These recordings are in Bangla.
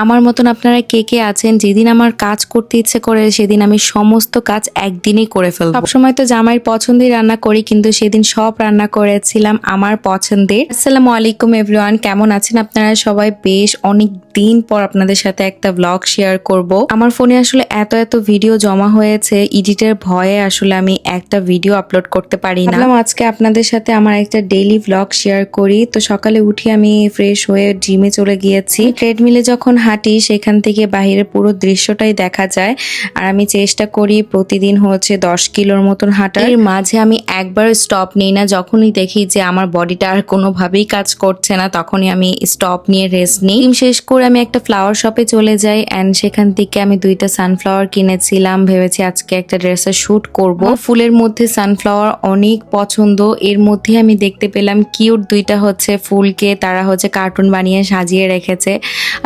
আমার মতন আপনারা কে কে আছেন যেদিন আমার কাজ করতে ইচ্ছে করে সেদিন আমি সমস্ত কাজ একদিনেই করে ফেলবো। সবসময় তো জামাইয়ের পছন্দের রান্না করি, কিন্তু সেদিন সব রান্না করেছিলাম আমার পছন্দের। আসসালামু আলাইকুম এভরিওয়ান, কেমন আছেন আপনারা সবাই? বেশ অনেক দিন পর আপনাদের সাথে একটা ব্লগ শেয়ার করব। আমার ফোনে আসলে এত ভিডিও জমা হয়েছে, এডিটের ভয়ে আসলে আমি একটা ভিডিও আপলোড করতে পারি না। আজকে আপনাদের সাথে আমার একটা ডেইলি ব্লগ শেয়ার করি। তো সকালে উঠে আমি ফ্রেশ হয়ে জিমে চলে গিয়েছি। ট্রেডমিলে যখন হাঁটি সেখান থেকে বাহিরের পুরো দৃশ্যটাই দেখা যায়। আর আমি চেষ্টা করি প্রতিদিন হচ্ছে 10 কিলোর মতন হাঁটার। এর মাঝে আমি একবার স্টপ নিই না। যখনই দেখি যে আমার বডিটা আর কোনোভাবেই কাজ করছে না, তখনই আমি স্টপ নিয়ে রেস্ট নিই। জিম শেষ করে আমি একটা ফ্লাওয়ার শপে চলে যাই অ্যান্ড সেখান থেকে আমি 2টা সানফ্লাওয়ার কিনেছিলাম। ভেবেছি আজকে একটা ড্রেসের শুট করব। ফুলের মধ্যে সানফ্লাওয়ার অনেক পছন্দ। এর মধ্যে আমি দেখতে পেলাম কিউট 2টা হচ্ছে ফুলকে তারা হচ্ছে কার্টুন বানিয়ে সাজিয়ে রেখেছে।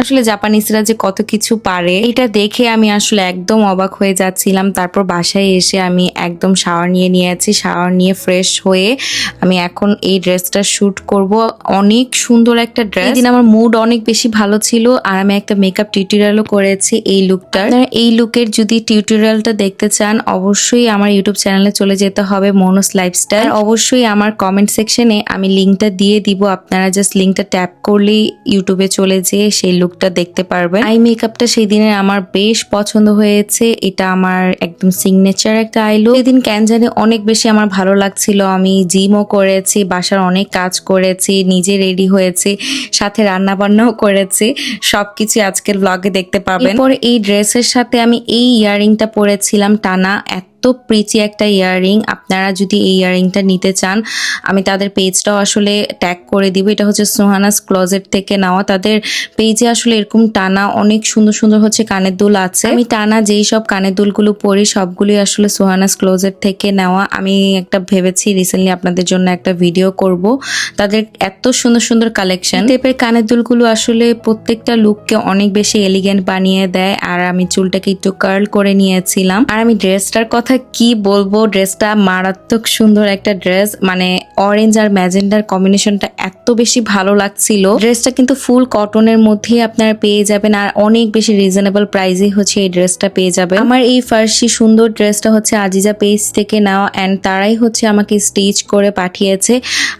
আসলে জাপানিজরা যে কত কিছু পারে, এটা দেখে আমি আসলে একদম অবাক হয়ে যাচ্ছিলাম। তারপর বাসায় এসে আমি একদম শাওয়ার নিয়েছি। শাওয়ার নিয়ে ফ্রেশ হয়ে আমি এখন এই ড্রেসটা শুট করব। অনেক সুন্দর একটা ড্রেস। এদিন আমার মুড অনেক বেশি ভালো ছিল আর আমি একটা মেকআপ টিউটোরিয়ালও করেছি এই লুকটার। আপনারা এই লুকের যদি টিউটোরিয়ালটা দেখতে চান অবশ্যই আমার ইউটিউব চ্যানেলে চলে যেতে হবে, মনোস লাইফস্টাইল। অবশ্যই আমার কমেন্ট সেকশনে আমি লিঙ্কটা দিয়ে দিব, আপনারা জাস্ট লিঙ্কটা ট্যাপ করলেই ইউটিউবে চলে যেয়ে সেই লুকটা দেখতে পারবেন। আই মেকআপটা সেই দিনের আমার বেশ পছন্দ হয়েছে। এটা আমার একদম সিগনেচার একটা আই লুক। সেদিন কেন জানি অনেক বেশি আমার ভালো লাগছিল। আমি জিমও করেছি, বাসার অনেক কাজ করেছি, নিজে রেডি হয়েছি, সাথে রান্না বান্নাও করেছি। সবকিছু আজকের ব্লগে দেখতে পাবেন। এরপর এই ড্রেসের সাথে আমি এই ইয়াররিংটা পরেছিলাম টানা। এত প্রিচি একটা ইয়াররিং। আপনারা যদি এই ইয়াররিংটা নিতে চান আমি তাদের পেজটাও আসলে ট্যাগ করে দিব। এটা হচ্ছে সোহানাস ক্লোজেট থেকে নেওয়া। তাদের পেজে আসলে এরকম টানা অনেক সুন্দর হচ্ছে কানের দুল আছে। আমি টানা যেই সব কানের দুলগুলো পরি সবগুলোই আসলে সোহানাস ক্লোজেট থেকে নেওয়া। আমি একটা ভেবেছি রিসেন্টলি আপনাদের জন্য একটা ভিডিও করব। তাদের এত সুন্দর কালেকশন। টাইপের কানের দুলগুলো আসলে প্রত্যেকটা লুককে অনেক বেশি এলিগেন্ট বানিয়ে দেয়। আর আমি চুলটাকে একটু কার্ল করে নিয়েছিলাম। আর আমি ড্রেসটার কথা কি বলবো, ড্রেসটা মারাত্মক সুন্দর একটা ড্রেস। মানে অরেঞ্জ আর ম্যাজেন্ডার কম্বিনেশনটা এত বেশি ভালো লাগছিল। ড্রেসটা কিন্তু ফুল কটনের মধ্যেই আপনারা পেয়ে যাবেন আর অনেক বেশি রিজনেবল প্রাইসে হচ্ছে এই ড্রেসটা পেয়ে যাবেন। আমার এই ফার্সি সুন্দর ড্রেসটা হচ্ছে আজিজা পেজ থেকে নেওয়া অ্যান্ড তারাই হচ্ছে আমাকে স্টিচ করে পাঠিয়েছে।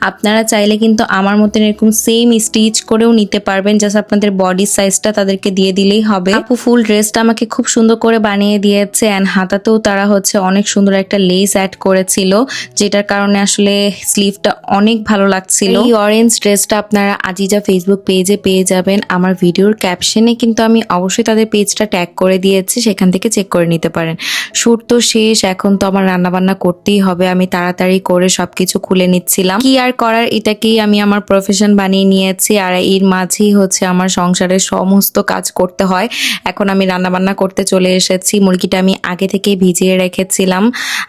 আপনারা চাইলে কিন্তু আমার মতন এরকম সেম স্টিচ করেও নিতে পারবেন। জাস্ট আপনাদের বডি সাইজটা তাদেরকে দিয়ে দিলেই হবে। আপু ফুল ড্রেসটা আমাকে খুব সুন্দর করে বানিয়ে দিয়েছে অ্যান্ড হাতাতেও তারা হচ্ছে অনেক সুন্দর একটা লেস অ্যাড করেছিল, যেটার কারণে আসলে স্লিভটা অনেক ভালো লাগছিল। এই অরেঞ্জ ড্রেসটা আপনারা আজিজা ফেসবুক পেজে পেয়ে যাবেন। আমার ভিডিওর ক্যাপশনে কিন্তু আমি অবশ্যই তাদের পেজটা ট্যাগ করে দিয়েছি, সেখান থেকে চেক করে নিতে পারেন। শুট তো শেষ, এখন তো আমার রান্নাবান্না করতেই হবে। আমি তাড়াতাড়ি করে সবকিছু খুলে নিচ্ছিলাম। কি আর করার, এটাকেই আমি আমার প্রফেশন বানিয়ে নিয়েছি। আর এর মাঝেই হচ্ছে আমার সংসারের সমস্ত কাজ করতে হয়। এখন আমি রান্নাবান্না করতে চলে এসেছি। মুরগিটা আমি আগে থেকে ভিজিয়ে রেখেছিলাম।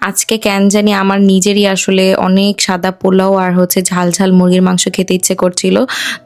আজকে কেন জানি আমার নিজেরই আসলে অনেক সাদা পোলাও আর হচ্ছে ঝাল মুরগির মাংস খেতে ইচ্ছে করছিল।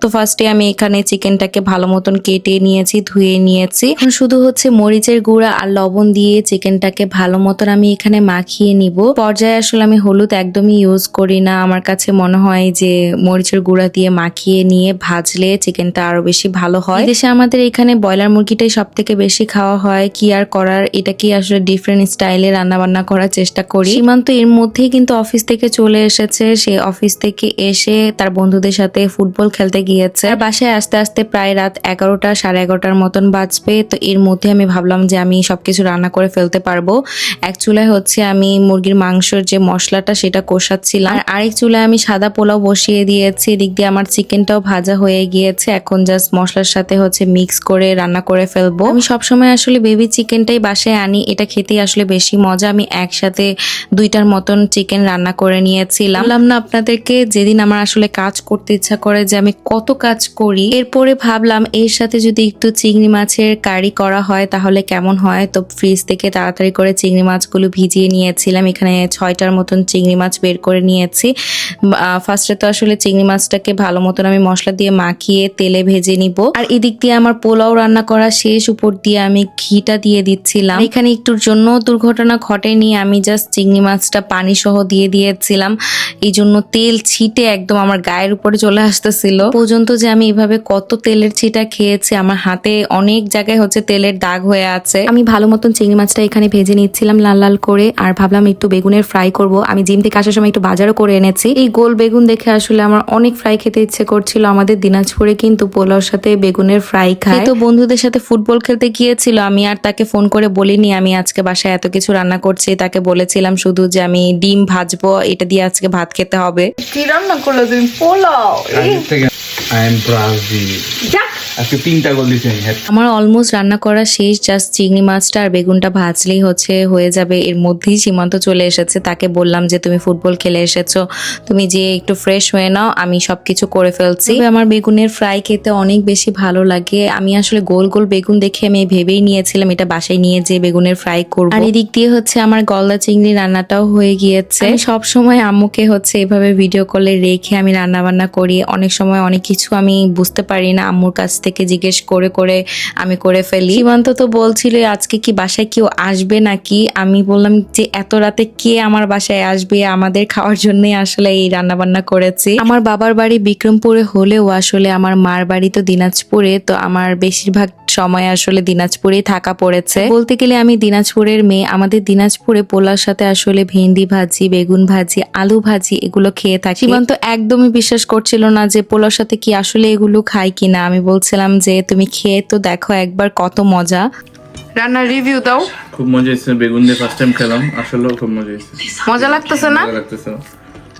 তো ফার্স্টে আমি এখানে চিকেনটাকে ভালো মতন কেটে নিয়েছি, ধুয়ে নিয়েছি। শুধু হচ্ছে মরিচের গুঁড়া আর লবণ দিয়ে চিকেনটাকে ভালো মতন আমি এখানে মাখিয়ে নিব। পর্যায়ে আসলে আমি হলুদ একদমই ইউজ করি না। আমার কাছে মনে হয় যে মরিচের গুঁড়া দিয়ে মাখিয়ে নিয়ে ভাজলে চিকেনটা আরো বেশি ভালো হয়। দেশে আমাদের এখানে ব্রয়লার মুরগিটাই সব থেকে বেশি খাওয়া হয়। কি আর করার, এটাকে আসলে ডিফারেন্ট স্টাইলে রান্না বান্না করার চেষ্টা করি। সীমান্ত এর মধ্যেই কিন্তু অফিস থেকে চলে এসেছে। সে অফিস থেকে এসে তার বন্ধুদের সাথে ফুটবল খেলতে গিয়েছে। বাসায় আস্তে আস্তে প্রায় রাত 11টা সাড়ে 11টার মতন বাজবে। তো এর মধ্যে আমি ভাবলাম যে আমি সবকিছু রান্না করে ফেলতে পারবো। এক চুলায় হচ্ছে আমি মুরগির মাংসের যে মশলাটা সেটা কষাচ্ছিলাম, আর আরেক চুলায় আমি সাদা পোলাও বসিয়ে দিয়েছি। এদিক দিয়ে আমার চিকেনটাও ভাজা হয়ে গিয়েছে। এখন জাস্ট মশলার সাথে হচ্ছে মিক্স করে রান্না করে ফেলবো। আমি সবসময় আসলে বেবি চিকেনটাই বাসায় আনি, এটা খেতেই আসলে বেশি মজা। আমি একসাথে 2টার মতন চিকেন রান্না করে নিয়েছিলাম। বললাম না আপনাদেরকে, যেদিন আমার আসলে কাজ করতে ইচ্ছা করে যে আমি কত কাজ করি। এরপরে ভাবলাম এর সাথে যদি একটু চিংড়ি মাছের কারি করা হয় তাহলে কেমন হয়। তো ফ্রিজ থেকে তাড়াতাড়ি করে চিংড়ি মাছগুলো ভিজিয়ে নিয়েছিলাম। এখানে 6টার মতন চিংড়ি মাছ বের করে নিয়েছি। ফার্স্টে তো আসলে চিংড়ি মাছটাকে ভালো মতন আমি মশলা দিয়ে মাখিয়ে তেলে ভেজে নিব। আর এদিক দিয়ে আমার পোলাও রান্না করা শেষ, উপর দিয়ে আমি ঘিটা দিয়ে দিচ্ছিলাম। এখানে একটুর জন্য দুর্ঘটনা ঘটে পটে নিয়ে আমি জাস্ট চিংড়ি মাছটা পানি সহ দিয়ে দিয়েছিলাম, এই জন্য তেল ছিটে একদম আমার গায়ের উপরে চলে আসতেছিল। পর্যন্ত যে আমি এভাবে কত তেলের ছিটা খেয়েছি, আমার হাতে অনেক জায়গায় হচ্ছে তেলের দাগ হয়ে আছে। আমি ভালো মতন চিংড়ি মাছটা এখানে ভেজে নিচ্ছিলাম লাল লাল করে, আর ভাবলাম একটু বেগুনের ফ্রাই করব। আমি জিম থেকে আসার সময় একটু বাজারও করে এনেছি। এই গোল বেগুন দেখে আসলে আমার অনেক ফ্রাই খেতে ইচ্ছে করছিল। আমাদের দিনাজপুরে কিন্তু পোলাওর সাথে বেগুনের ফ্রাই খায়। তো বন্ধুদের সাথে ফুটবল খেলতে গিয়েছিল, আমি আর তাকে ফোন করে বলিনি আমি আজকে বাসায় এত কিছু রান্না করছি। তাকে বলেছিলাম শুধু যে আমি ডিম ভাজবো, এটা দিয়ে আজকে ভাত খেতে হবে। কি রান্না করলো তুমি? পোলাও। I am Brazil. আজকে 3টা গোল দিছি আমি। আমার অলমোস্ট রান্না করা শেষ, জাস্ট চিংড়ি মাছটা আর বেগুনটা ভাজলেই হচ্ছে হয়ে যাবে। এর মধ্যেই সীমান্ত চলে এসেছে, তাকে বললাম যে তুমি ফুটবল খেলে এসেছো, তুমি যে একটু ফ্রেশ হয়ে নাও, আমি সবকিছু করে ফেলছি। আমার বেগুনের ফ্রাই খেতে অনেক বেশি ভালো লাগে। আমি আসলে গোল গোল বেগুন দেখে আমি ভেবেই নিয়েছিলাম এটা বাসায় নিয়ে যে বেগুনের ফ্রাই করবো। আর এদিক দিয়ে হচ্ছে আমার গলদা চিংড়ি রান্নাটাও হয়ে গিয়েছে। আমি সব সময় আম্মুকে হচ্ছে এভাবে ভিডিও কলে রেখে আমি রান্না বান্না করি। অনেক সময় অনেক কিছু আমি বুঝতে পারি না, আম্মুর কাছ থেকে জিজ্ঞেস করে করে আমি করে ফেলি। সীমান্ত তো বলছিল আজকে কি বাসায় কেউ আসবে নাকি, আমি বললাম যে এত রাতে কে আমার বাসায় আসবে, আমাদের খাওয়ার জন্যই আসলে এই রান্না বান্না করেছি। আমার বাবার বাড়ি বিক্রমপুরে হলেও আসলে আমার মার বাড়ি তো দিনাজপুরে, তো আমার বেশিরভাগ সময় আসলে দিনাজপুরেই থাকা পড়েছে। বলতে গেলে আমি দিনাজপুরের মেয়ে। আমাদের দিনাজপুরে পোলার সাথে আসলে ভেন্ডি ভাজি, বেগুন ভাজি, আলু ভাজি এগুলো খেয়ে থাকি। সীমান্ত একদমই বিশ্বাস করছিল না যে পোলার সাথে কি আসলে এগুলো খাই কিনা। আমি বলছিলাম যে তুমি খেয়ে তো দেখো একবার কত মজা। রান্নার রিভিউ দাও। খুব মজা হয়েছে, বেগুন দিয়ে ফার্স্ট টাইম খেলাম, আসলেও খুব মজা হয়েছে। মজা লাগতেছে না? মজা লাগতেছে।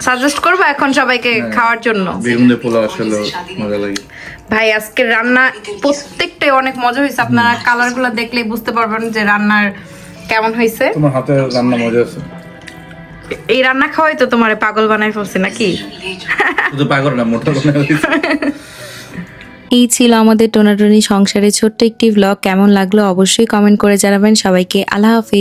সাজেস্ট করবো এখন সবাইকে খাওয়ার জন্য। বেগুন দিয়ে পোলাও আসলে মজা লাগে। ভাই আজকের রান্না প্রত্যেকটাই অনেক মজা হয়েছে। আপনারা কালার গুলো দেখলেই বুঝতে পারবেন যে রান্নার কেমন হয়েছে। তোমার হাতে রান্না মজা আছে। এই রান্না খাওয়াই তো তোমারে পাগল বানাই ফেলছে নাকি? শুধু পাগল না, মোটা বানাই হয়েছে। এই ছিল আমাদের টোনাটনি সংসারের ছোট্ট একটি ব্লগ। কেমন লাগলো অবশ্যই কমেন্ট করে জানাবেন। সবাইকে আল্লাহ হাফিজ।